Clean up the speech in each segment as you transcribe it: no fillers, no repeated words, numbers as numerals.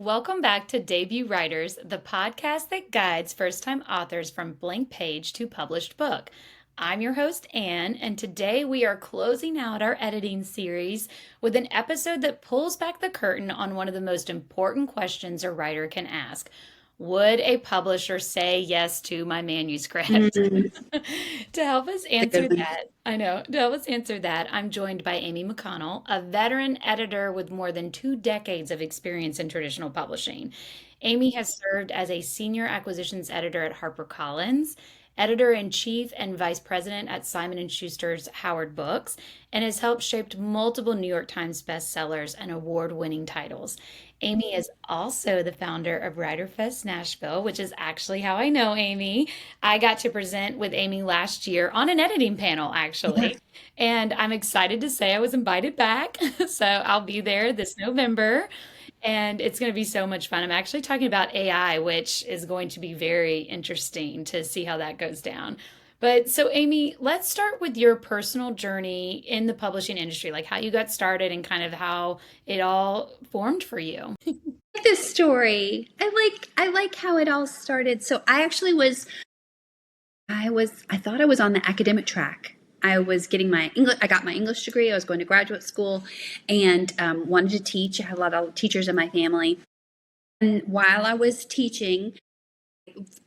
Welcome back to Debut Writers, the podcast that guides first time authors from blank page to published book. I'm your host, Anne, and today we are closing out our editing series with an episode that pulls back the curtain on one of the most important questions a writer can ask. Would a publisher say yes to my manuscript? Mm, To help us a answer good one. that, to help us answer that, I'm joined by Ami McConnell, a veteran editor with more than 2 decades of experience in traditional publishing. Amy has served as a senior acquisitions editor at HarperCollins, editor-in-chief and vice president at Simon and Schuster's Howard Books, and has helped shape multiple New York Times bestsellers and award-winning titles. Amy is also the founder of WriterFest Nashville, which is actually how I know Amy. I got to present with Amy last year on an editing panel, actually. And I'm excited to say I was invited back. So I'll be there this November. And it's going to be so much fun. I'm actually talking about AI, which is going to be very interesting to see how that goes down. But so, Amy, let's start with your personal journey in the publishing industry, like how you got started and kind of how it all formed for you. Like this story. I like how it all started. So I thought I was on the academic track. I was getting my English. I got my English degree. I was going to graduate school, and wanted to teach. I had a lot of teachers in my family, and while I was teaching,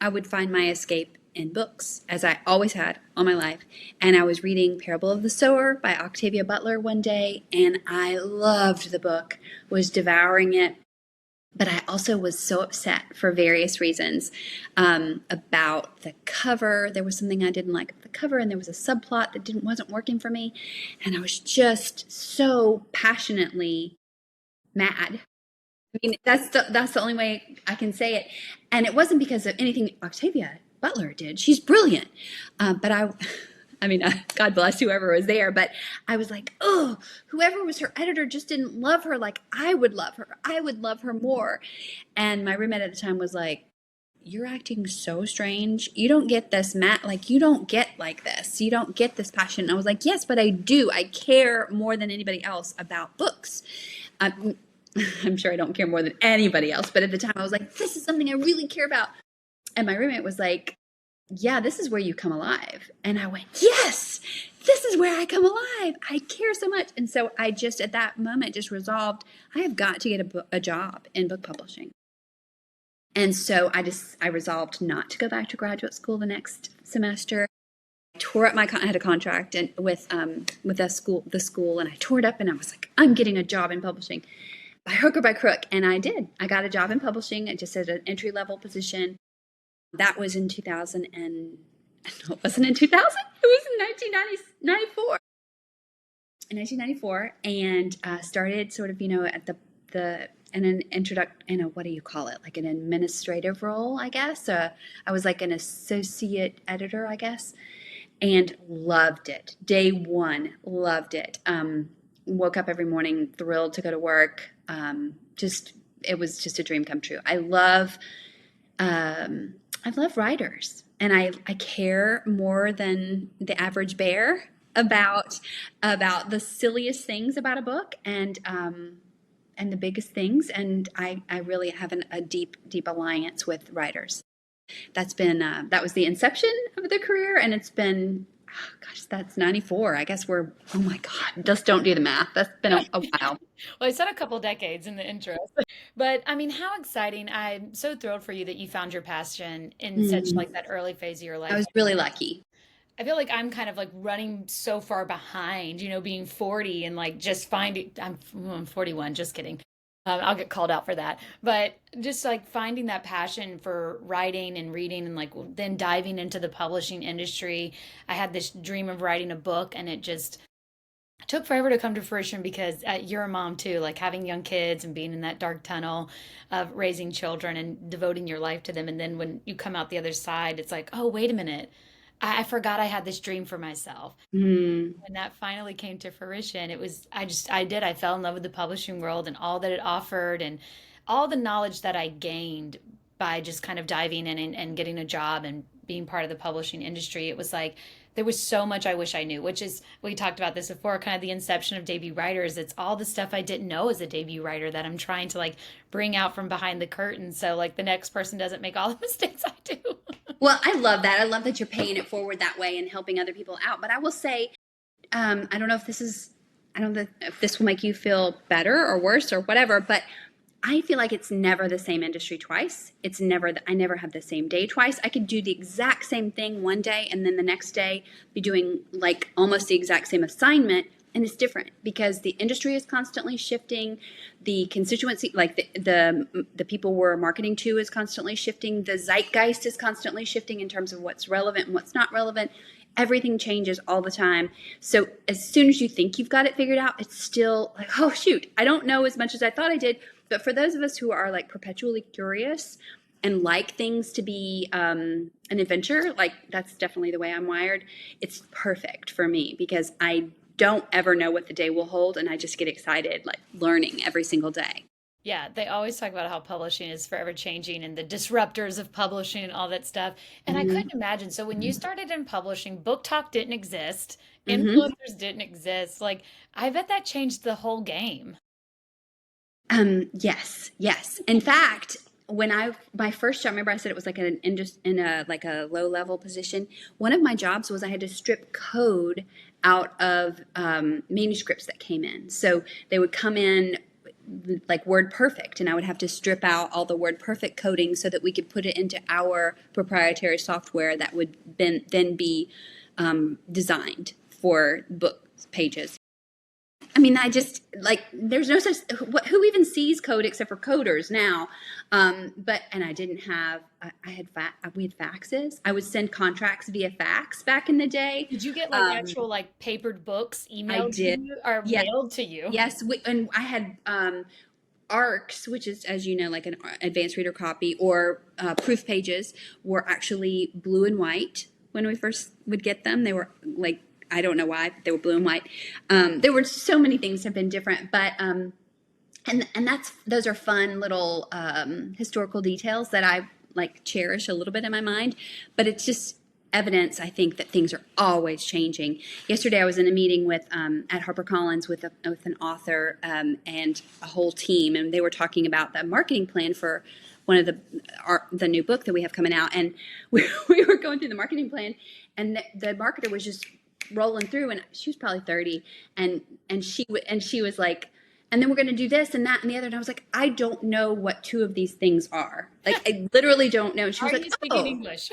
I would find my escape in books, as I always had all my life. And I was reading Parable of the Sower by Octavia Butler one day, and I loved the book. Was devouring it. But I also was so upset for various reasons about the cover. There was something I didn't like about the cover, and there was a subplot that wasn't working for me, and I was just so passionately mad. I mean, that's the only way I can say it. And it wasn't because of anything Octavia Butler did. She's brilliant, but I mean, God bless whoever was there, but I was like, oh, whoever was her editor just didn't love her like I would love her. I would love her more. And my roommate at the time was like, you're acting so strange. You don't get this, Matt. Like, you don't get like this. You don't get this passion. And I was like, yes, but I do. I care more than anybody else about books. I'm sure I don't care more than anybody else, but at the time I was like, this is something I really care about. And my roommate was like, yeah, this is where you come alive. And I went, yes, this is where I come alive. I care so much. And so I just, at that moment, just resolved, I have got to get a job in book publishing. And so I resolved not to go back to graduate school the next semester. I tore up I had a contract with the school, and I tore it up, and I was like, I'm getting a job in publishing by hook or by crook. And I did. I got a job in publishing. I just had an entry level position. That was in 2000 and no, it wasn't in 2000. It was in 1994. In 1994, and started sort of, at the in an what do you call it? Like an administrative role, I guess. I was like an associate editor, I guess, and loved it. Day one, loved it. Woke up every morning thrilled to go to work. It was just a dream come true. I love writers, and I care more than the average bear about the silliest things about a book, and the biggest things. And I really have a deep alliance with writers. That was the inception of the career, and it's been, oh gosh, that's 94. I guess oh my God, just don't do the math. That's been a while. Well, I said a couple decades in the intro. But I mean, how exciting. I'm so thrilled for you that you found your passion in such Mm, like that early phase of your I life. was really lucky. I feel like I'm kind of like running so far behind, being 40 and like just finding, I'm 41, just kidding. I'll get called out for that. But just like finding that passion for writing and reading and like then diving into the publishing industry. I had this dream of writing a book, and it just took forever to come to fruition because you're a mom too, like having young kids and being in that dark tunnel of raising children and devoting your life to them. And then when you come out the other side, it's like, oh, wait a minute. I forgot I had this dream for myself. Mm. When that finally came to fruition, I fell in love with the publishing world and all that it offered and all the knowledge that I gained by just kind of diving in and getting a job and being part of the publishing industry, it was like there was so much I wish I knew, which is, we talked about this before, kind of the inception of debut writers. It's all the stuff I didn't know as a debut writer that I'm trying to like bring out from behind the curtain so like the next person doesn't make all the mistakes I do. Well, I love that. I love that you're paying it forward that way and helping other people out. But I will say, I don't know if this is, I don't know if this will make you feel better or worse or whatever, but I feel like it's never the same industry twice. It's never, I never have the same day twice. I could do the exact same thing one day and then the next day be doing like almost the exact same assignment. And it's different because the industry is constantly shifting. The constituency, like the people we're marketing to, is constantly shifting. The zeitgeist is constantly shifting in terms of what's relevant and what's not relevant. Everything changes all the time. So as soon as you think you've got it figured out, it's still like, oh shoot, I don't know as much as I thought I did. But for those of us who are like perpetually curious and like things to be an adventure, like that's definitely the way I'm wired. It's perfect for me because I don't ever know what the day will hold, and I just get excited, like learning every single day. Yeah, they always talk about how publishing is forever changing and the disruptors of publishing and all that stuff. And I Mm-hmm. couldn't imagine. So when you started in publishing, book talk didn't exist, Mm-hmm. influencers didn't exist. Like, I bet that changed the whole game. Yes, yes. In fact, when my first job, remember I said it was like in a like a low level position. One of my jobs was I had to strip code out of manuscripts that came in. So they would come in like word perfect, and I would have to strip out all the word perfect coding so that we could put it into our proprietary software that would then be designed for book pages. I mean, I just like there's no such who even sees code except for coders now. But and I didn't have I had we had faxes. I would send contracts via fax back in the day. Did you get like Um, actual like papered books I emailed to did. you or Yes, mailed to you? yes, and I had ARCs, which is, as you know, like an advanced reader copy, or proof pages were actually blue and white when we first would get them. They were like, I don't know why, but they were blue and white. There were so many things have been different, but and those are fun little historical details that I like cherish a little bit in my mind. But it's just evidence, I think, that things are always changing. Yesterday, I was in a meeting with at HarperCollins with an author and a whole team, and they were talking about the marketing plan for one of the new book that we have coming out, and we were going through the marketing plan, and the marketer was just rolling through, and she was probably 30, and she was like, and then we're going to do this and that and the other. And I was like, I don't know what two of these things are. Like, I literally don't know. And she was Are like, you speaking oh, English?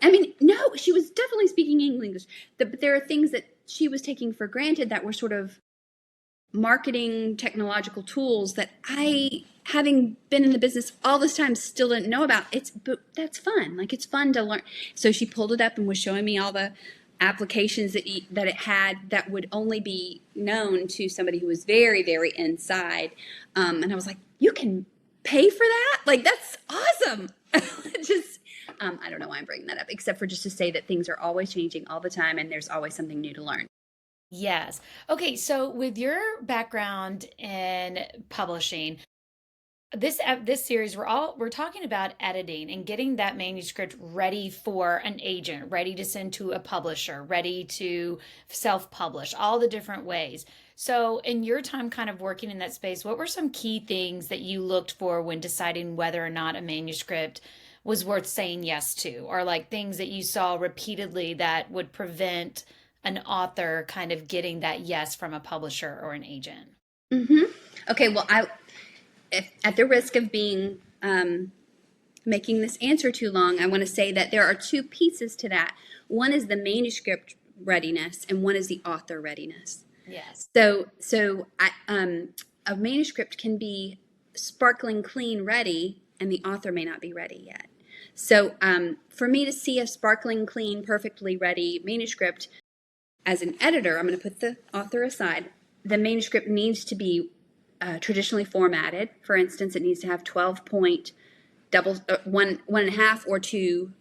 I mean, no, she was definitely speaking English. But there are things that she was taking for granted that were sort of marketing technological tools that I, having been in the business all this time, still didn't know about. But that's fun. Like, it's fun to learn. So she pulled it up and was showing me all the applications that it had that would only be known to somebody who was very, very inside. And I was like, you can pay for that? Like, that's awesome. Just, I don't know why I'm bringing that up, except for just to say that things are always changing all the time and there's always something new to learn. Yes. Okay, so with your background in publishing, this series we're talking about editing and getting that manuscript ready for an agent, ready to send to a publisher, ready to self-publish, all the different ways. So in your time kind of working in that space, what were some key things that you looked for when deciding whether or not a manuscript was worth saying yes to, or like things that you saw repeatedly that would prevent an author kind of getting that yes from a publisher or an agent? Hmm. Okay, well, at the risk of being making this answer too long, I want to say that there are two pieces to that. One is the manuscript readiness, and one is the author readiness. Yes. A manuscript can be sparkling clean ready, and the author may not be ready yet. So for me to see a sparkling clean, perfectly ready manuscript as an editor, I'm going to put the author aside. The manuscript needs to be traditionally formatted. For instance, it needs to have 12-point double, one and a half or two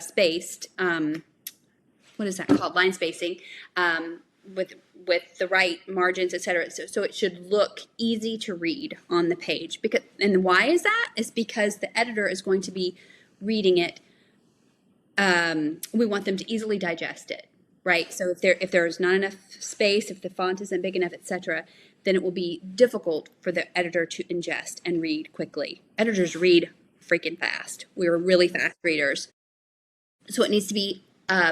spaced. What is that called? Line spacing, with the right margins, etc. So it should look easy to read on the page. And why is that? Is because the editor is going to be reading it We want them to easily digest it, right? So if there's not enough space, if the font isn't big enough, etc., then it will be difficult for the editor to ingest and read quickly. Editors read freaking fast. We're really fast readers. So it needs to be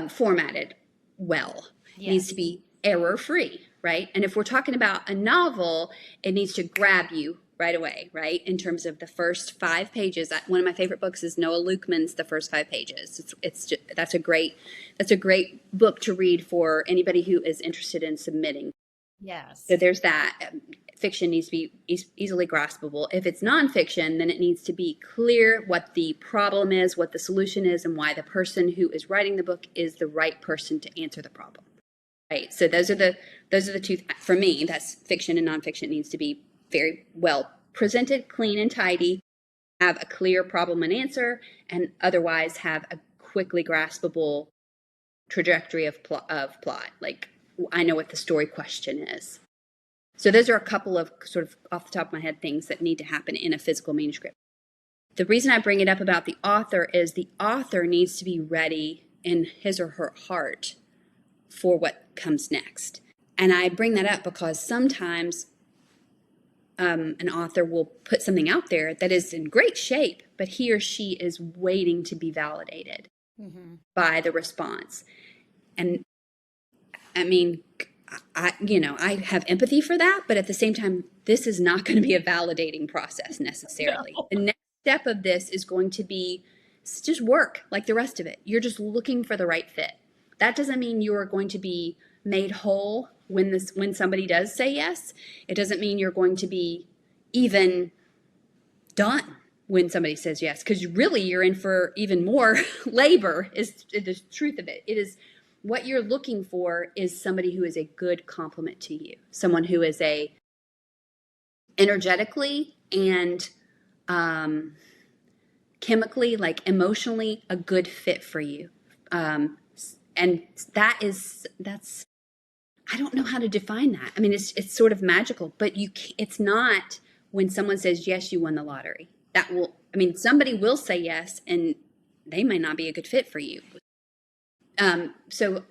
formatted well. It needs to be error-free, right? And if we're talking about a novel, it needs to grab you right away, right? In terms of the first 5 pages. One of my favorite books is Noah Lukeman's The First 5 Pages. That's a great book to read for anybody who is interested in submitting. Yes. So there's that. Fiction needs to be easily graspable. If it's nonfiction, then it needs to be clear what the problem is, what the solution is, and why the person who is writing the book is the right person to answer the problem. Right. So those are the two. For me, that's fiction and nonfiction. It needs to be very well presented, clean and tidy, have a clear problem and answer, and otherwise have a quickly graspable trajectory of plot. Like, I know what the story question is. So those are a couple of sort of off the top of my head things that need to happen in a physical manuscript. The reason I bring it up about the author is the author needs to be ready in his or her heart for what comes next. And I bring that up because sometimes an author will put something out there that is in great shape, but he or she is waiting to be validated by the response. And I mean, I have empathy for that, but at the same time, this is not going to be a validating process necessarily. No. The next step of this is going to be just work like the rest of it. You're just looking for the right fit. That doesn't mean you are going to be made whole when somebody does say yes. It doesn't mean you're going to be even done when somebody says yes, because really you're in for even more labor is the truth of it. It is what you're looking for is somebody who is a good complement to you, someone who is a energetically and chemically, like emotionally, a good fit for you. And that's I don't know how to define that. I mean, it's sort of magical, but it's not when someone says yes, you won the lottery. Somebody will say yes, and they may not be a good fit for you. So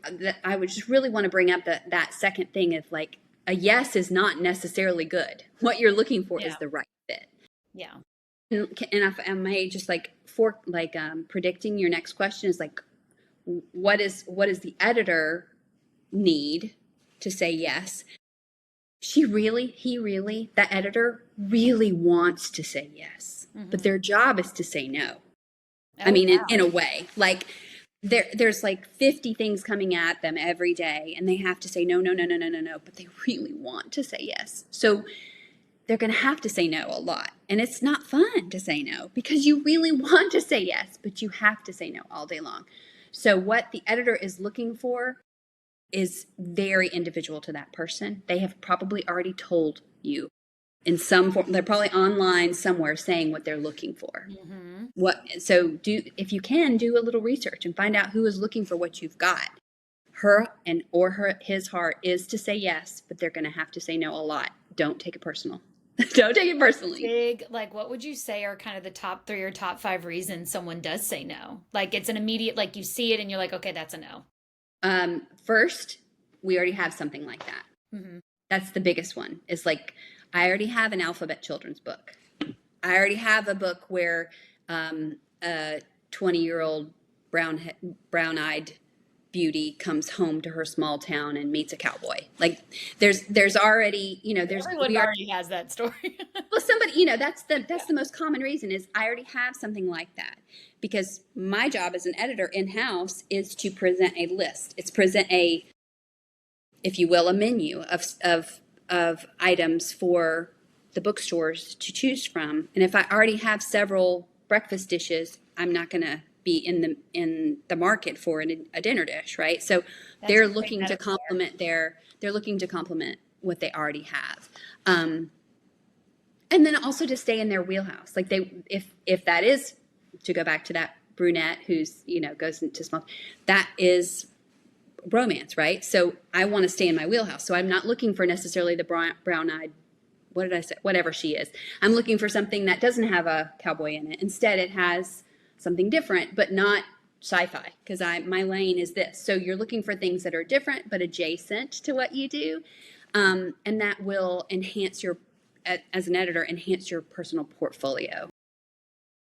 I would just really want to bring up that second thing is like a yes is not necessarily good. What you're looking for is the right fit. Yeah. And if I may just predicting your next question is like, what is the editor need to say yes? That editor really wants to say yes, but their job is to say no. In a way, like there's like 50 things coming at them every day, and they have to say no, but they really want to say yes. So they're going to have to say no a lot. And it's not fun to say no because you really want to say yes, but you have to say no all day long. So what the editor is looking for is very individual to that person. They have probably already told you in some form. They're probably online somewhere saying what they're looking for. If you can, do a little research and find out who is looking for what you've got. His heart is to say yes, but they're going to have to say no a lot. Don't take it personal. Don't take it personally. What would you say are kind of the top 3 or top 5 reasons someone does say no? Like it's an immediate, like you see it and you're like, okay, that's a no. First, we already have something like that. That's the biggest one. It's like, I already have an alphabet children's book. I already have a book where a 20-year-old brown-eyed beauty comes home to her small town and meets a cowboy. Like there's already, everyone already has that story. Well, somebody, that's the most common reason is I already have something like that, because my job as an editor in-house is to present a list. It's present a, if you will, a menu of items for the bookstores to choose from. And if I already have several breakfast dishes, I'm not going to be in the market for a dinner dish, right? So they're looking to complement what they already have, and then also to stay in their wheelhouse. Like if that is, to go back to that brunette who's goes into small, that is romance, right? So I want to stay in my wheelhouse. So I'm not looking for necessarily the brown-eyed, what did I say? Whatever she is. I'm looking for something that doesn't have a cowboy in it. Instead, it has something different, but not sci-fi because my lane is this. So you're looking for things that are different but adjacent to what you do, and that will enhance your, as an editor, enhance your personal portfolio.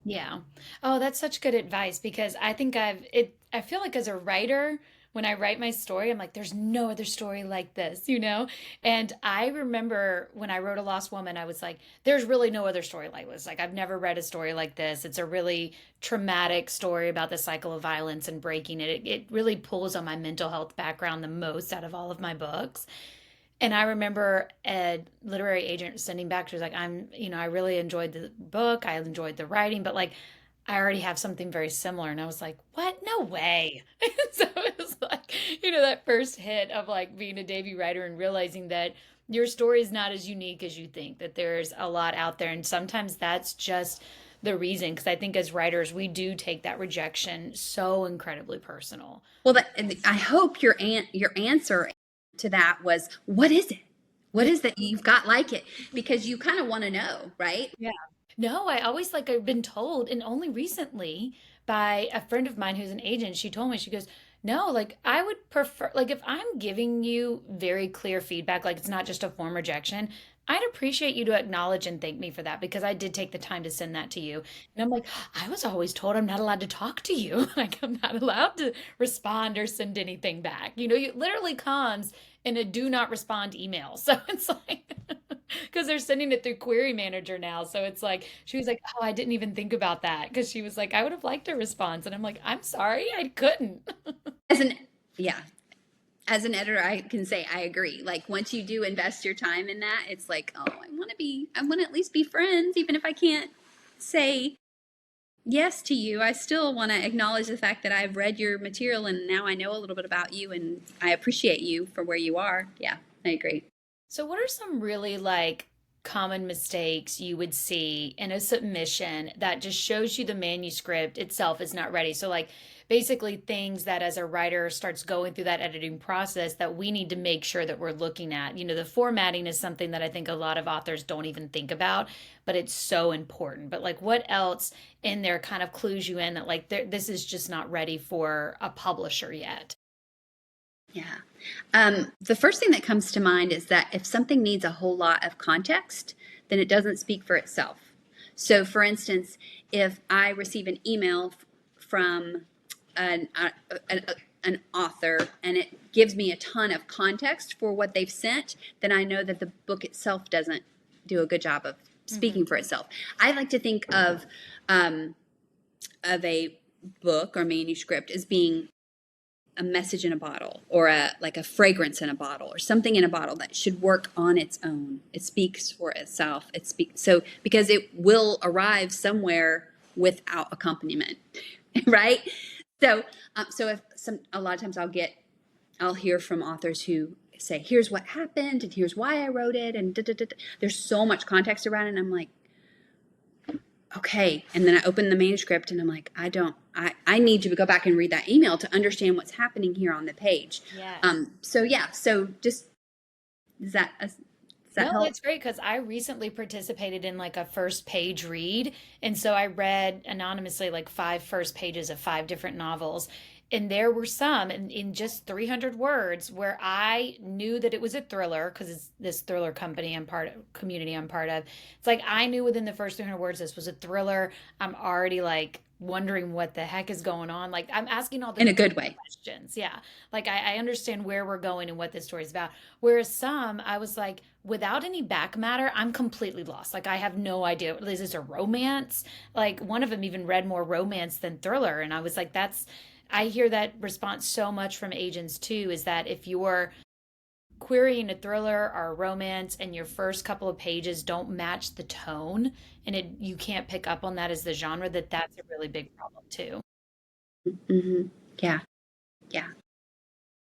Yeah. Oh, that's such good advice because I feel like as a writer, when I write my story, I'm like, there's no other story like this, you know? And I remember when I wrote A Lost Woman, I was like, there's really no other story like this. Like, I've never read a story like this. It's a really traumatic story about the cycle of violence and breaking it. It really pulls on my mental health background the most out of all of my books. And I remember a literary agent sending back, she was like, I really enjoyed the book. I enjoyed the writing, but like, I already have something very similar. And I was like, what? No way. So it was like, that first hit of like being a debut writer and realizing that your story is not as unique as you think, that there's a lot out there. And sometimes that's just the reason. Because I think as writers, we do take that rejection so incredibly personal. Well, I hope your answer to that was, what is it? What is that you've got like it? Because you kind of want to know, right? Yeah. No, I always like I've been told, and only recently by a friend of mine who's an agent, she told me, she goes, no, like I would prefer, like if I'm giving you very clear feedback, like it's not just a form rejection, I'd appreciate you to acknowledge and thank me for that because I did take the time to send that to you. And I'm like, I was always told I'm not allowed to talk to you. Like I'm not allowed to respond or send anything back. It literally comes in a do not respond email. So it's like, because they're sending it through Query Manager now. So it's like, she was like, oh, I didn't even think about that. Because she was like, I would have liked a response. And I'm like, I'm sorry, I couldn't. As an Yeah, as an editor, I can say I agree. Like once you do invest your time in that, it's like, oh, I want to at least be friends, even if I can't say yes to you. I still want to acknowledge the fact that I've read your material and now I know a little bit about you and I appreciate you for where you are. Yeah, I agree. So, what are some really like common mistakes you would see in a submission that just shows you the manuscript itself is not ready? So, like basically things that as a writer starts going through that editing process that we need to make sure that we're looking at. The formatting is something that I think a lot of authors don't even think about, but it's so important. But like, what else in there kind of clues you in that like this is just not ready for a publisher yet? Yeah. The first thing that comes to mind is that if something needs a whole lot of context, then it doesn't speak for itself. So, for instance, if I receive an email from an, an author and it gives me a ton of context for what they've sent, then I know that the book itself doesn't do a good job of speaking for itself. I like to think of a book or manuscript as being a message in a bottle or a fragrance in a bottle or something in a bottle that should work on its own. It speaks for itself. So because it will arrive somewhere without accompaniment, right? So if a lot of times I'll hear from authors who say, here's what happened and here's why I wrote it, and there's so much context around it, and I'm like, okay. And then I open the manuscript and I'm like, I need to go back and read that email to understand what's happening here on the page. Yes. So just, does that, No, help? that's great because I recently participated in like a first page read. And so I read anonymously like five first pages of five different novels. And there were some in just 300 words where I knew that it was a thriller because it's this thriller community I'm part of. It's like I knew within the first 300 words this was a thriller. I'm already like wondering what the heck is going on. Like I'm asking all the In a good way. questions. Yeah. Like I understand where we're going and what this story is about. Whereas some, I was like, without any back matter, I'm completely lost. Like I have no idea. Is this a romance? Like one of them even read more romance than thriller. And I was like, I hear that response so much from agents too, is that if you're querying a thriller or a romance and your first couple of pages don't match the tone and you can't pick up on that as the genre, that's a really big problem too. Mm-hmm. Yeah. Yeah.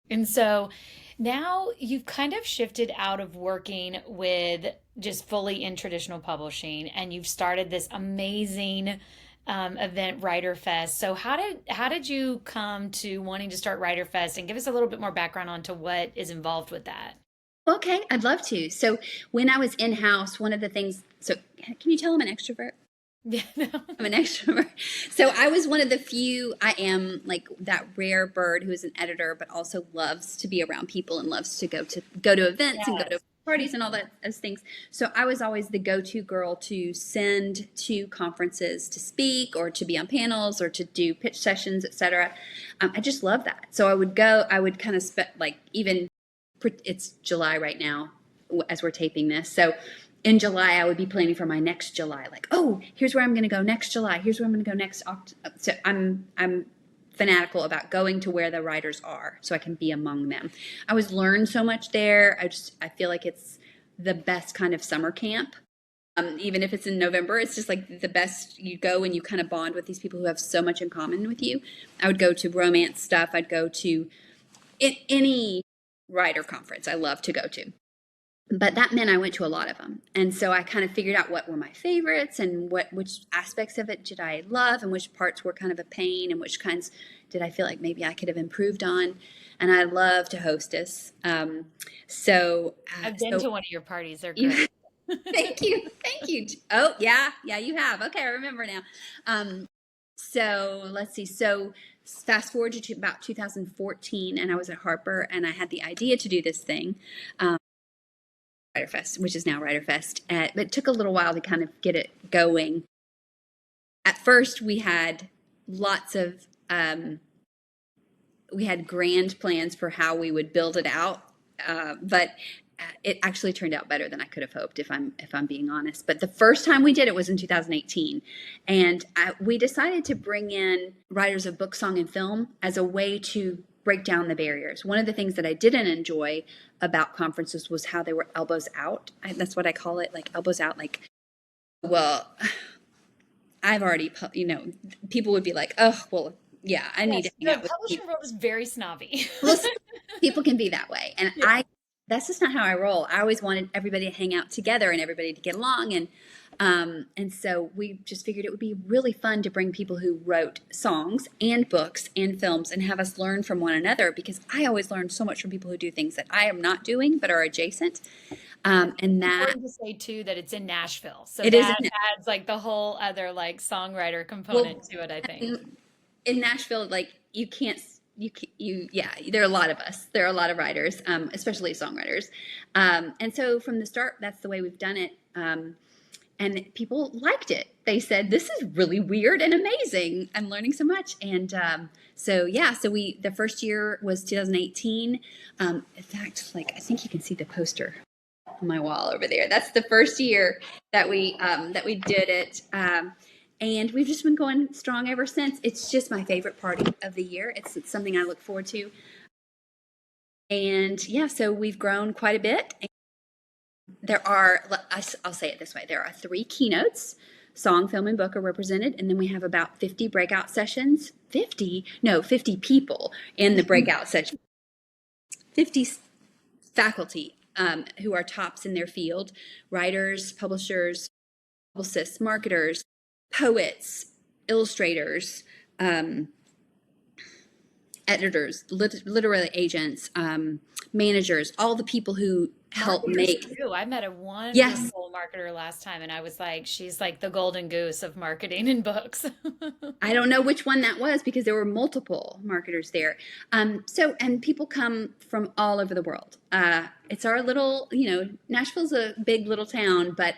And so now you've kind of shifted out of working with just fully in traditional publishing and you've started this amazing event, WriterFest. So how did you come to wanting to start WriterFest, and give us a little bit more background onto what is involved with that? Okay. I'd love to. So when I was in-house, one of the things, so can you tell I'm an extrovert? Yeah, no. I'm an extrovert. So I was one of the few, I am like that rare bird who is an editor, but also loves to be around people and loves to go to events and go to Yes. parties and all that those things. So I was always the go-to girl to send to conferences to speak or to be on panels or to do pitch sessions, etc. I just love that. So I would go, I would kind of like even it's July right now as we're taping this. So in July, I would be planning for my next July. Like, oh, here's where I'm going to go next July. Here's where I'm going to go next. So I'm fanatical about going to where the writers are, so I can be among them. I always learn so much there. I feel like it's the best kind of summer camp. Even if it's in November, it's just like the best. You go and you kind of bond with these people who have so much in common with you. I would go to romance stuff. I'd go to any writer conference I love to go to. But that meant I went to a lot of them. And so I kind of figured out what were my favorites and which aspects of it did I love and which parts were kind of a pain and which kinds did I feel like maybe I could have improved on. And I love to hostess. I've been So to one of your parties. They're you, great. thank you. Thank you. Oh, yeah. Yeah, you have. Okay, I remember now. So let's see. So fast forward to about 2014, and I was at Harper, and I had the idea to do this thing, WriterFest, which is now WriterFest. But it took a little while to kind of get it going. At first, we had lots of we had grand plans for how we would build it out, but it actually turned out better than I could have hoped, if I'm being honest. But the first time we did it was in 2018, and we decided to bring in writers of book, song, and film as a way to break down the barriers. One of the things that I didn't enjoy about conferences was how they were elbows out. That's what I call it, like elbows out. Like, well, I've already, people would be like, oh, well, yeah, I need to Yes, hang the out with publishing people. world is very snobby. Well, people can be that way, and Yeah. that's just not how I roll. I always wanted everybody to hang out together and everybody to get along, and so we just figured it would be really fun to bring people who wrote songs and books and films and have us learn from one another, because I always learn so much from people who do things that I am not doing but are adjacent, and that Important to say too that it's in Nashville. So it is that adds like the whole other like songwriter component well to it, I think. in Nashville, like you can't yeah, there are a lot of us. There are a lot of writers, especially songwriters, and so from the start, that's the way we've done it. And people liked it. They said, "This is really weird and amazing. I'm learning so much." And so yeah, so the first year was 2018. In fact, like I think you can see the poster on my wall over there. That's the first year that we did it. And we've just been going strong ever since. It's just my favorite party of the year. It's something I look forward to. And yeah, so we've grown quite a bit. There are, I'll say it this way, there are 3 keynotes. Song, film, and book are represented, and then we have about 50 breakout sessions. 50? No, 50 people in the breakout session. 50 faculty who are tops in their field: writers, publishers, publicists, marketers, poets, illustrators, editors, literary agents, managers, all the people who help Marketers make. too. I met a Yes, wonderful marketer last time, and I was like, she's like the golden goose of marketing in books. I don't know which one that was because there were multiple marketers there. And people come from all over the world. It's our little, Nashville's a big little town, but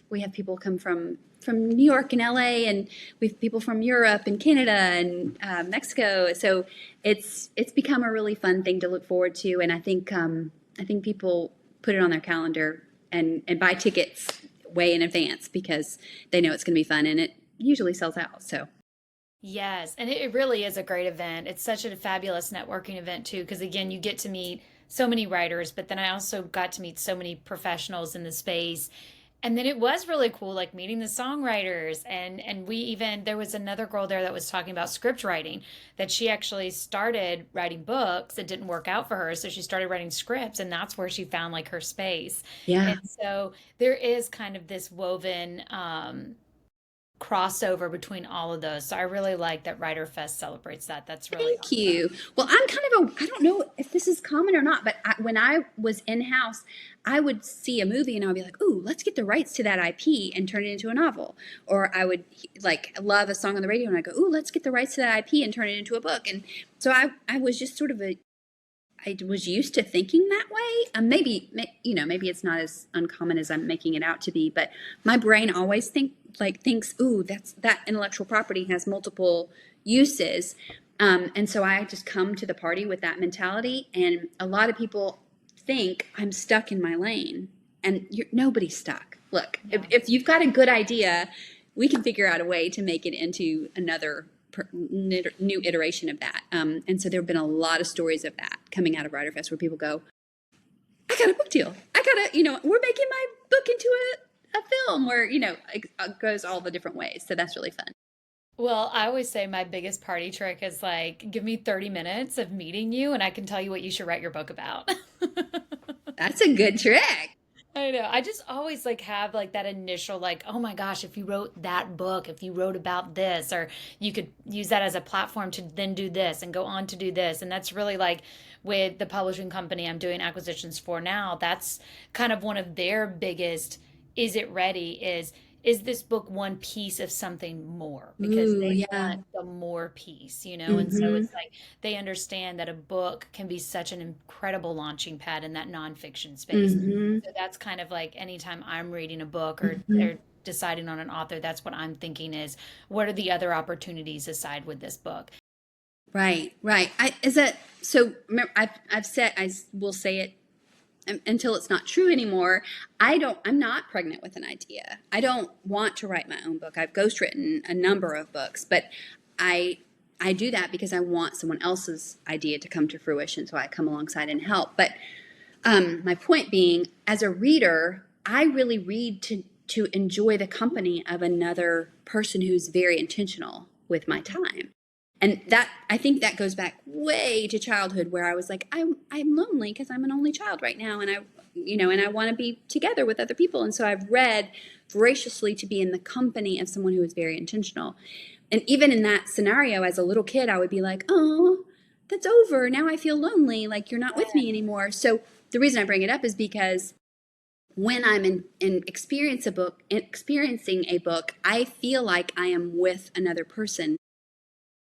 we have people come from New York and LA, and we have people from Europe and Canada and Mexico. So it's become a really fun thing to look forward to, and I think people put it on their calendar and buy tickets way in advance because they know it's going to be fun, and it usually sells out. So Yes, and it really is a great event. It's such a fabulous networking event too, because again, you get to meet so many writers, but then I also got to meet so many professionals in the space. And then it was really cool, like meeting the songwriters, and we even there was another girl there that was talking about script writing, that she actually started writing books. It didn't work out for her, so she started writing scripts, and that's where she found like her space. yeah, And so there is kind of this woven crossover between all of those. So I really like that Writer Fest celebrates that. That's really Thank awesome. you. Well, I'm kind of I don't know if this is common or not, but when I was in house, I would see a movie and I would be like, ooh, let's get the rights to that IP and turn it into a novel. Or I would like love a song on the radio and I go, ooh, let's get the rights to that IP and turn it into a book. And so I was just sort of I was used to thinking that way. Maybe it's not as uncommon as I'm making it out to be, but my brain always thinks, ooh, that intellectual property has multiple uses. And so I just come to the party with that mentality. And a lot of people think I'm stuck in my lane, and nobody's stuck. Look, Yeah. if you've got a good idea, we can figure out a way to make it into another new iteration of that. And so there have been a lot of stories of that coming out of WriterFest where people go, I got a book deal. We're making my book into a film where, it goes all the different ways. So that's really fun. Well, I always say my biggest party trick is like, give me 30 minutes of meeting you and I can tell you what you should write your book about. That's a good trick. I know. I just always like have like that initial like, oh my gosh, if you wrote that book, if you wrote about this, or you could use that as a platform to then do this and go on to do this. And that's really like with the publishing company I'm doing acquisitions for now, that's kind of one of their biggest, is it ready? Is this book one piece of something more? Because Ooh, they yeah. want the more piece, you know? And so Mm-hmm. it's like they understand that a book can be such an incredible launching pad in that nonfiction space. Mm-hmm. So that's kind of like anytime I'm reading a book Mm-hmm. or deciding on an author, that's what I'm thinking is what are the other opportunities aside with this book? Right, right. Is it so? Remember, I've said I will say it until it's not true anymore. I'm not pregnant with an idea. I don't want to write my own book. I've ghostwritten a number of books, but I I do that because I want someone else's idea to come to fruition, so I come alongside and help. But my point being, as a reader, I really read to enjoy the company of another person who's very intentional with my time. And that, I think that goes back way to childhood, where I was like, I'm lonely because I'm an only child right now, and I want to be together with other people. And so I've read voraciously to be in the company of someone who is very intentional. And even in that scenario, as a little kid, I would be like, oh, that's over. Now I feel lonely. Like you're not with me anymore. So the reason I bring it up is because when I'm in experiencing a book, I feel like I am with another person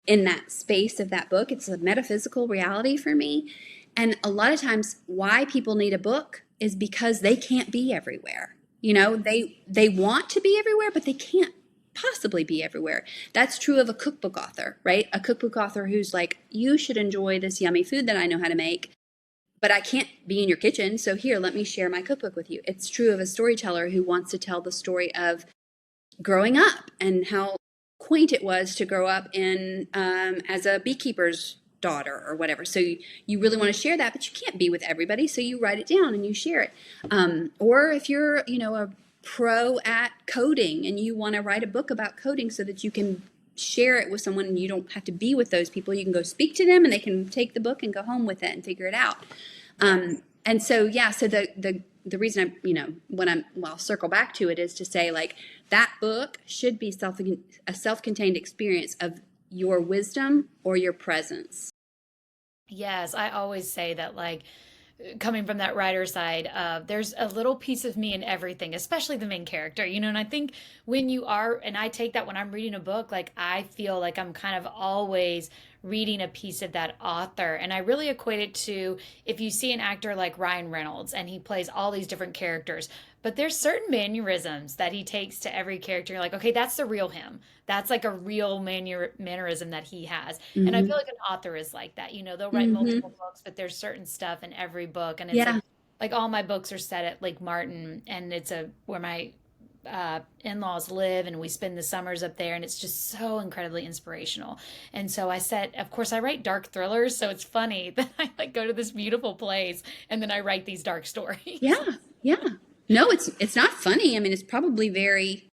in that space of that book. It's a metaphysical reality for me. And a lot of times why people need a book is because they can't be everywhere. They want to be everywhere, but they can't possibly be everywhere. That's true of a cookbook author, right? A cookbook author who's like, you should enjoy this yummy food that I know how to make, but I can't be in your kitchen. So here, let me share my cookbook with you. It's true of a storyteller who wants to tell the story of growing up and how quaint it was to grow up in as a beekeeper's daughter or whatever. So you really want to share that, but you can't be with everybody. So you write it down and you share it. Or if you're, a pro at coding and you want to write a book about coding so that you can share it with someone and you don't have to be with those people, you can go speak to them and they can take the book and go home with it and figure it out. And so, yeah, so the reason I'll circle back to it is to say, like, that book should be a self-contained experience of your wisdom or your presence. Yes, I always say that like coming from that writer side, there's a little piece of me in everything, especially the main character, and I think when you are, and I take that when I'm reading a book, like I feel like I'm kind of always reading a piece of that author. And I really equate it to if you see an actor like Ryan Reynolds and he plays all these different characters, but there's certain mannerisms that he takes to every character. You're like, okay, that's the real him. That's like a real mannerism that he has. And I Mm-hmm. feel like an author is like that. They'll write Mm-hmm. multiple books, but there's certain stuff in every book. And it's Yeah. like all my books are set at Lake Martin, and it's where my in-laws live, and we spend the summers up there, and it's just so incredibly inspirational. And so of course I write dark thrillers, so it's funny that I like go to this beautiful place and then I write these dark stories. Yeah. Yeah. No, it's not funny. I mean, it's probably very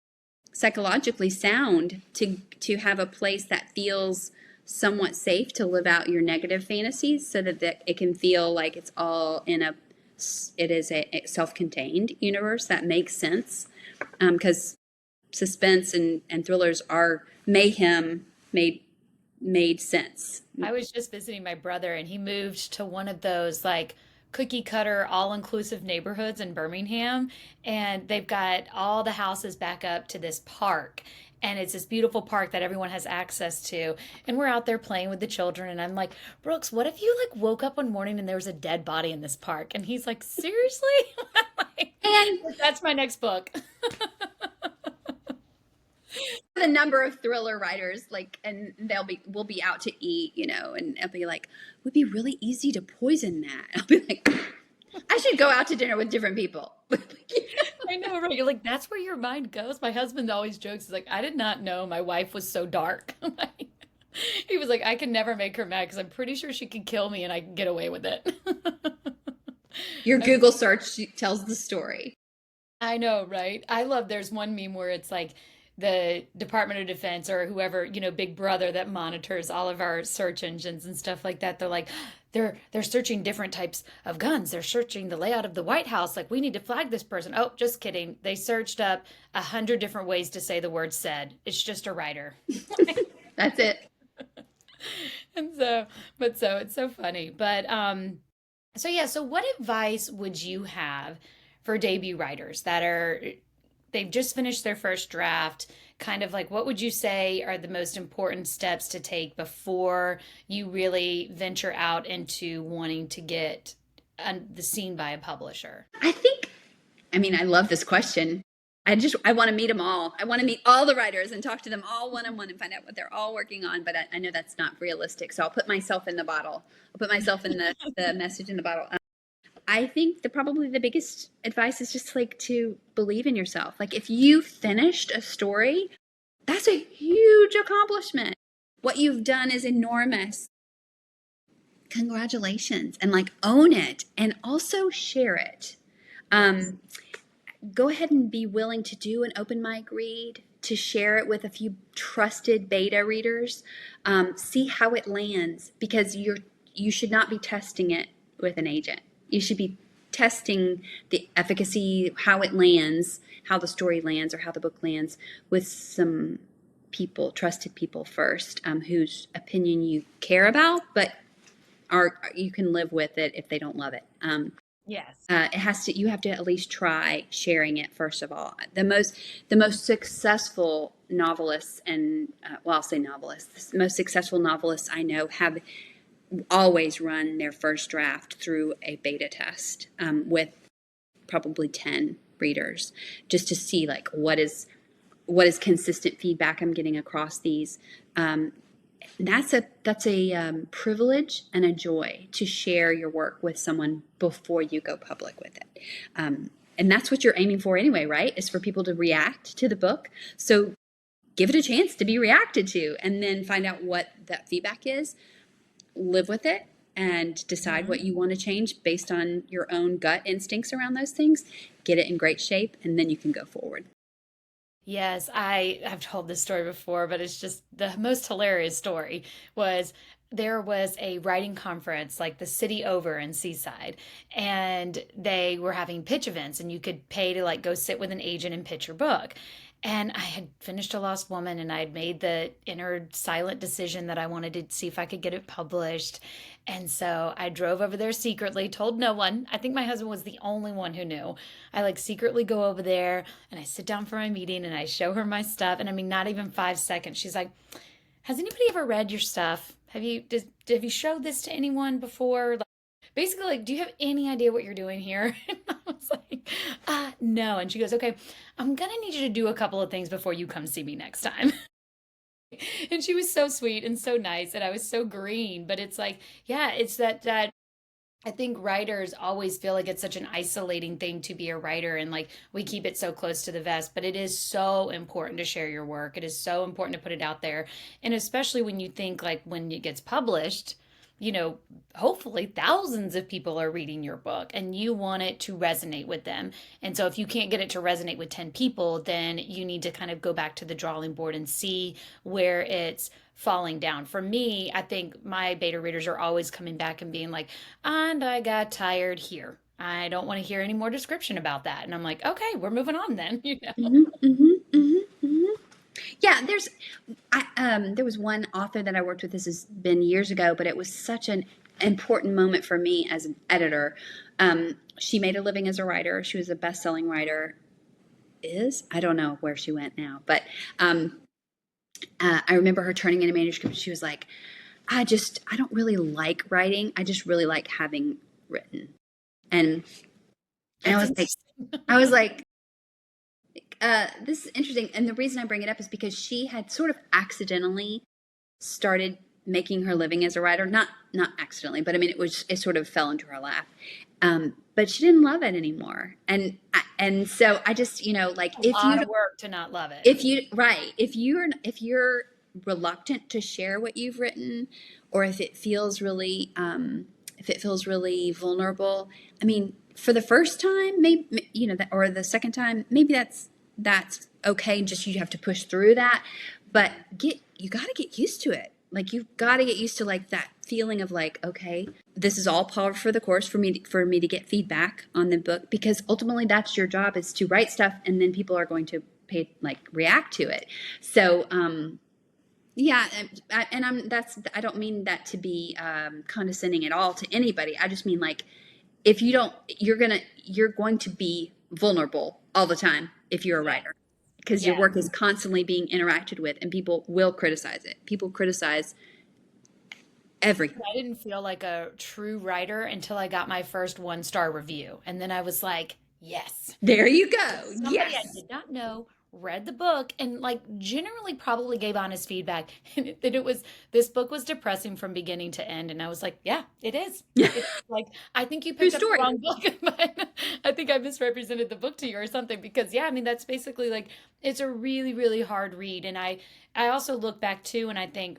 psychologically sound to have a place that feels somewhat safe to live out your negative fantasies, so that it can feel like it is a self-contained universe that makes sense. Because suspense and thrillers are mayhem made sense. I was just visiting my brother, and he moved to one of those like cookie cutter, all inclusive neighborhoods in Birmingham. And they've got all the houses back up to this park. And it's this beautiful park that everyone has access to. And we're out there playing with the children. And I'm like, Brooks, what if you like woke up one morning and there was a dead body in this park? And he's like, seriously? Like, And that's my next book. the number of thriller writers, like, and we'll be out to eat, and I'll be like, it would be really easy to poison that. I'll be like, I should go out to dinner with different people. I know, right? You're like, that's where your mind goes. My husband always jokes, he's like, I did not know my wife was so dark. Like, he was like, I can never make her mad because I'm pretty sure she could kill me and I can get away with it. Your Google search tells the story. I know, right? I love, there's one meme where it's like the Department of Defense or whoever, Big Brother that monitors all of our search engines and stuff like that. They're like, they're searching different types of guns. They're searching the layout of the White House. Like, we need to flag this person. Oh, just kidding. They searched up 100 different ways to say the word said. It's just a writer. That's it. And so it's so funny. So yeah, so what advice would you have for debut writers they've just finished their first draft? Kind of like, what would you say are the most important steps to take before you really venture out into wanting to get the seen by a publisher? I love this question. I want to meet them all. I want to meet all the writers and talk to them all one-on-one and find out what they're all working on. But I know that's not realistic. So I'll put myself in the bottle. I'll put myself in the message in the bottle. I think probably the biggest advice is just like to believe in yourself. Like, if you finished a story, that's a huge accomplishment. What you've done is enormous. Congratulations, and like own it and also share it. Go ahead and be willing to do an open mic read, to share it with a few trusted beta readers. See how it lands, because you should not be testing it with an agent. You should be testing the efficacy, how it lands, how the story lands or how the book lands with some people, trusted people first, whose opinion you care about, but you can live with it if they don't love it. Yes. You have to at least try sharing it first of all. The most successful novelists I'll say novelists, the most successful novelists I know have always run their first draft through a beta test with probably 10 readers, just to see like what is consistent feedback I'm getting across these. That's a privilege and a joy to share your work with someone before you go public with it. And that's what you're aiming for anyway, right? Is for people to react to the book. So give it a chance to be reacted to, and then find out what that feedback is. Live with it and decide what you want to change based on your own gut instincts around those things. Get it in great shape, and then you can go forward. Yes, I've told this story before, but it's just the most hilarious story. There was a writing conference like the city over in Seaside, and they were having pitch events, and you could pay to like go sit with an agent and pitch your book. And I had finished A Lost Woman, and I'd made the inner silent decision that I wanted to see if I could get it published. And so I drove over there secretly, told no one. I think my husband was the only one who knew. I like secretly go over there and I sit down for my meeting and I show her my stuff. And I mean, not even 5 seconds. She's like, has anybody ever read your stuff? Have you showed this to anyone before? Like, basically, like, do you have any idea what you're doing here? And I was like, no. And she goes, okay, I'm going to need you to do a couple of things before you come see me next time. And she was so sweet and so nice. And I was so green. But it's like, yeah, it's that I think writers always feel like it's such an isolating thing to be a writer, and like we keep it so close to the vest, but it is so important to share your work. It is so important to put it out there. And especially when you think like when it gets published, hopefully thousands of people are reading your book and you want it to resonate with them. And so if you can't get it to resonate with 10 people, then you need to kind of go back to the drawing board and see where it's falling down. For me, I think my beta readers are always coming back and being like, and I got tired here. I don't want to hear any more description about that. And I'm like, okay, we're moving on then. Mm-hmm, mm-hmm, mm-hmm, Yeah, there was one author that I worked with. This has been years ago, but it was such an important moment for me as an editor. She made a living as a writer. She was a best-selling writer. I don't know where she went now, but um, I remember her turning in a manuscript. She was like, I don't really like writing. I just really like having written. And and That's interesting. I was like, this is interesting. And the reason I bring it up is because she had sort of accidentally started making her living as a writer. Not accidentally, but I mean, it sort of fell into her lap. But she didn't love it anymore. And so I just, like A if lot you of work to not love it. if you right if you're reluctant to share what you've written, or if it feels really vulnerable, I mean, for the first time, maybe, or the second time, maybe that's okay, just you have to push through that. But you got to get used to it. Like, you've got to get used to, like, that feeling of, like, okay, this is all par for the course for me to get feedback on the book, because ultimately that's your job, is to write stuff, and then people are going to react to it. So yeah, I don't mean that to be condescending at all to anybody. I just mean, like, if you don't, you're going to be vulnerable all the time if you're a Yeah. writer, because your Yeah. work is constantly being interacted with, and people will criticize it. People criticize everything. I didn't feel like a true writer until I got my first one-star review. And then I was like, yes. There you go. Somebody I Yes. did not know read the book and like generally probably gave honest feedback. And that it was this book was depressing from beginning to end. And I was like, yeah, it is. It's like I think you True picked up the story. wrong book. But I think I misrepresented the book to you or something because yeah, I mean that's basically like it's a really, really hard read. And I also look back too and I think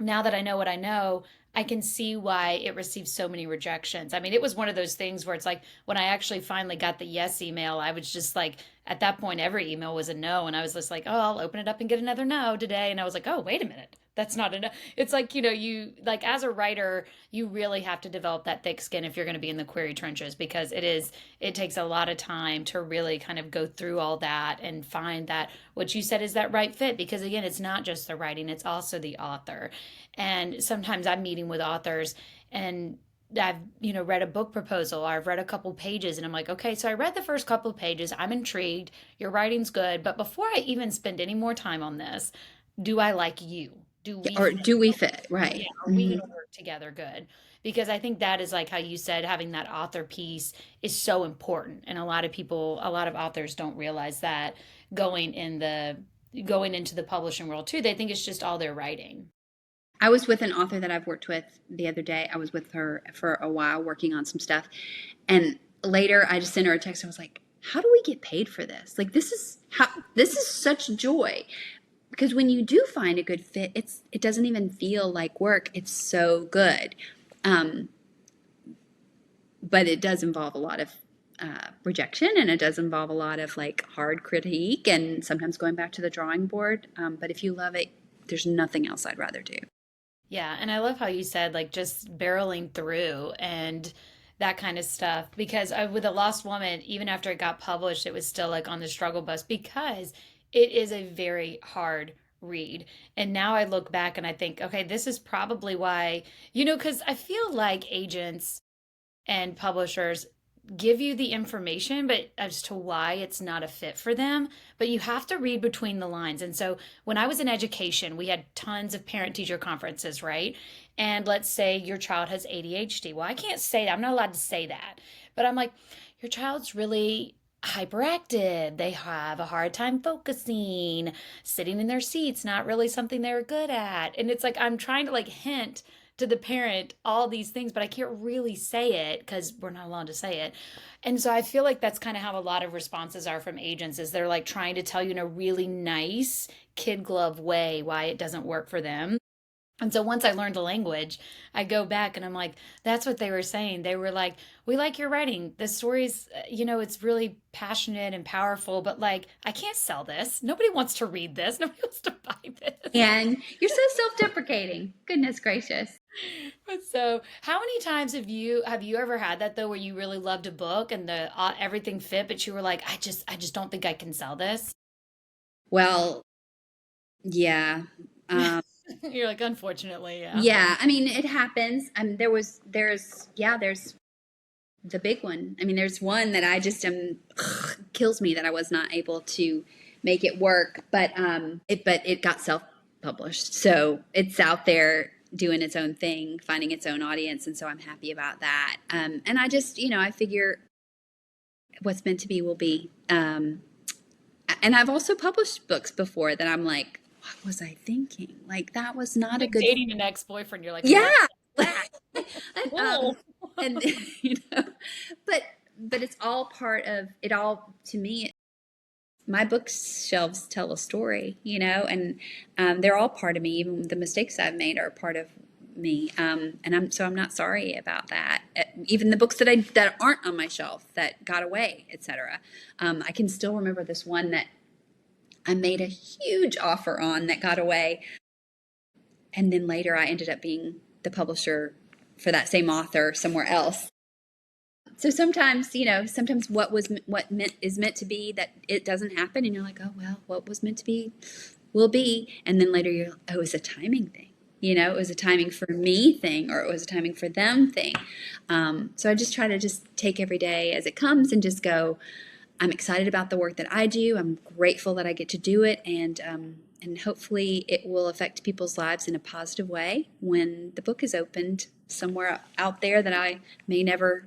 now that I know what I know, I can see why it received so many rejections. I mean, it was one of those things where it's like when I actually finally got the yes email, I was just like, at that point, every email was a no. And I was just like, oh, I'll open it up and get another no today. And I was like, oh, wait a minute. That's not enough. It's like, you like as a writer, you really have to develop that thick skin if you're going to be in the query trenches because it takes a lot of time to really kind of go through all that and find that what you said is that right fit. Because again, it's not just the writing, it's also the author. And sometimes I'm meeting with authors and I've, read a book proposal or I've read a couple pages and I'm like, okay, so I read the first couple of pages. I'm intrigued. Your writing's good. But before I even spend any more time on this, do I like you? Do we Or fit? do we fit? Yeah, Right. are we Hmm. going to work together good? Because I think that is like how you said, having that author piece is so important. And a lot of authors don't realize that going in the going into the publishing world too. They think it's just all their writing. I was with an author that I've worked with the other day. I was with her for a while working on some stuff. And later I just sent her a text. I was like, how do we get paid for this? Like, this is such joy. Because when you do find a good fit, it doesn't even feel like work. It's so good. Um, but it does involve a lot of rejection, and it does involve a lot of, like, hard critique, and sometimes going back to the drawing board. But if you love it, there's nothing else I'd rather do. Yeah, and I love how you said like just barreling through and that kind of stuff because with The Lost Woman, even after it got published, it was still like on the struggle bus because it is a very hard read. And now I look back and I think, okay, this is probably why, because I feel like agents and publishers give you the information but as to why it's not a fit for them, but you have to read between the lines. And so when I was in education, we had tons of parent teacher conferences, right? And let's say your child has ADHD. Well, I can't say that, I'm not allowed to say that, but I'm like, your child's really hyperactive, they have a hard time focusing, sitting in their seats not really something they're good at. And it's like I'm trying to like hint to the parent all these things, but I can't really say it because we're not allowed to say it. And so I feel like that's kind of how a lot of responses are from agents is they're like trying to tell you in a really nice kid glove way why it doesn't work for them. And so once I learned the language, I go back and I'm like, that's what they were saying. They were like, we like your writing. The story's, it's really passionate and powerful, but like, I can't sell this. Nobody wants to read this. Nobody wants to buy this. And you're so self-deprecating. Goodness gracious. But so, how many times have you ever had that though, where you really loved a book and the everything fit, but you were like, I just don't think I can sell this. Well, Yeah. Um, You're like, unfortunately, yeah. yeah. I mean, it happens. There's the big one. I mean, there's one that I just am kills me that I was not able to make it work, but it got self-published. So it's out there doing its own thing, finding its own audience, and so I'm happy about that. And I just, I figure what's meant to be will be. And I've also published books before that I'm like, what was I thinking? Like that was not a Like good. dating an ex-boyfriend, you're like, Yeah. what was that? and, Whoa. and you know, but it's all part of it. All to me, my bookshelves tell a story, and they're all part of me. Even the mistakes I've made are part of me, and I'm not sorry about that. Even the books that aren't on my shelf that got away, etc. I can still remember this one that I made a huge offer on that got away, and then later I ended up being the publisher for that same author somewhere else. So sometimes, sometimes what meant is meant to be that it doesn't happen, and you're like, oh well, what was meant to be will be, and then later you're, oh, it was a timing thing. It was a timing for me thing, or it was a timing for them thing. So I just try to just take every day as it comes and just go, I'm excited about the work that I do. I'm grateful that I get to do it, and hopefully it will affect people's lives in a positive way when the book is opened somewhere out there that I may never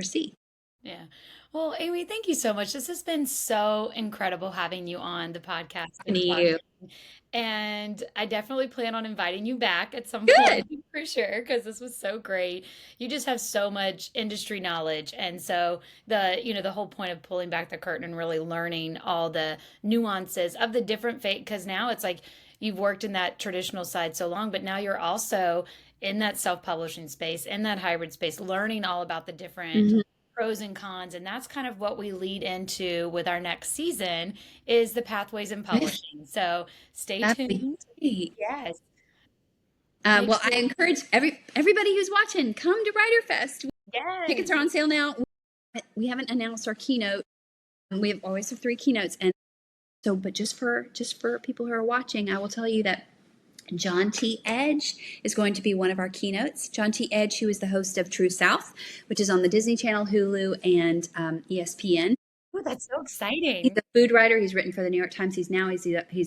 see. Yeah. Well, Amy, thank you so much. This has been so incredible having you on the podcast And and you, talking. And I definitely plan on inviting you back at some good. point for sure, because this was so great. You just have so much industry knowledge. And so the whole point of pulling back the curtain and really learning all the nuances of the different fate, because now it's like you've worked in that traditional side so long, but now you're also in that self-publishing space, in that hybrid space, learning all about the different Mhm. pros and cons, and that's kind of what we lead into with our next season is the pathways in Good. publishing. So stay That'd be tuned. great. Yes. Make Well, sure. I encourage everybody who's watching, come to WriterFest. Tickets Yes. are on sale now. We haven't announced our keynote. We have always have three keynotes, and so, but just for people who are watching, I will tell you that John T. Edge is going to be one of our keynotes. John T. Edge, who is the host of True South, which is on the Disney Channel, Hulu, and ESPN. Ooh, that's so He's exciting. a food writer. He's written for the New York Times. He's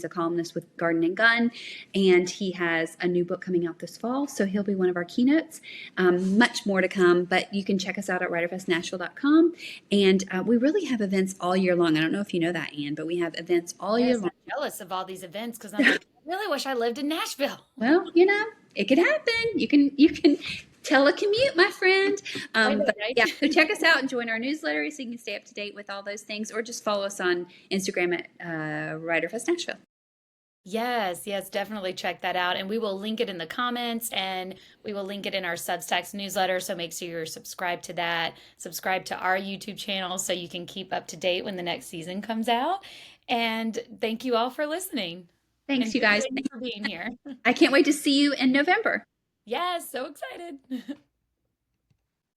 a columnist with Garden and Gun, and he has a new book coming out this fall. So he'll be one of our keynotes. Much more to come, but you can check us out at writerfestnashville.com. And we really have events all year long. I don't know if you know that, Anne, but we have events all year Yes, long. I'm jealous of all these events because I'm like, I really wish I lived in Nashville. Well, it could happen. You can telecommute, my friend. I know, But yeah, right? so check us out and join our newsletter so you can stay up to date with all those things, or just follow us on Instagram at WriterFest Nashville. Yes, yes, definitely check that out. And we will link it in the comments and we will link it in our Substacks newsletter. So make sure you're subscribed to that, subscribe to our YouTube channel so you can keep up to date when the next season comes out. And thank you all for listening. Thanks, And you thank you, guys. Amy, for being here. I can't wait to see you in November. Yes, so excited.